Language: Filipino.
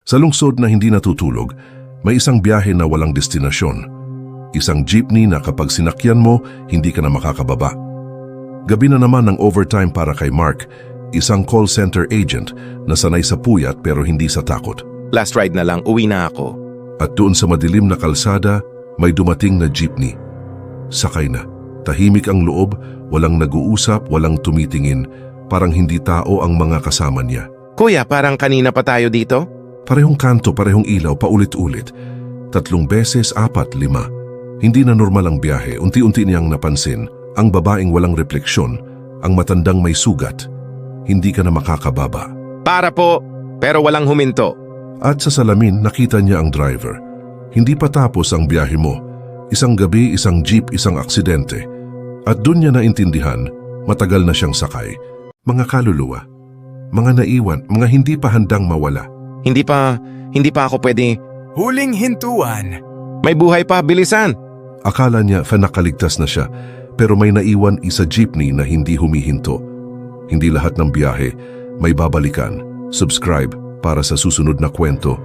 Sa lungsod na hindi natutulog, may isang biyahe na walang destinasyon. Isang jeepney na kapag sinakyan mo, hindi ka na makakababa. Gabi na naman ang overtime para kay Mark, isang call center agent na sanay sa puyat pero hindi sa takot. Last ride na lang, uwi na ako. At doon sa madilim na kalsada, may dumating na jeepney. Sakay na. Tahimik ang loob, walang nag-uusap, walang tumitingin, parang hindi tao ang mga kasama niya. Kuya, parang kanina pa tayo dito? Parehong kanto, parehong ilaw, paulit-ulit. 3 beses, 4, 5. Hindi na normal ang biyahe, unti-unti niyang napansin. Ang babaeng walang refleksyon, ang matandang may sugat. Hindi ka na makakababa. Para po, pero walang huminto. At sa salamin, nakita niya ang driver. Hindi pa tapos ang biyahe mo. Isang gabi, isang jeep, isang aksidente. At doon niya naintindihan, matagal na siyang sakay. Mga kaluluwa, mga naiwan, mga hindi pa handang mawala. Hindi pa ako pwede. Huling hintuan. May buhay pa, bilisan. Akala niya nakaligtas na siya, pero may naiwan isa jeepney na hindi humihinto. Hindi lahat ng biyahe may babalikan. Subscribe para sa susunod na kwento.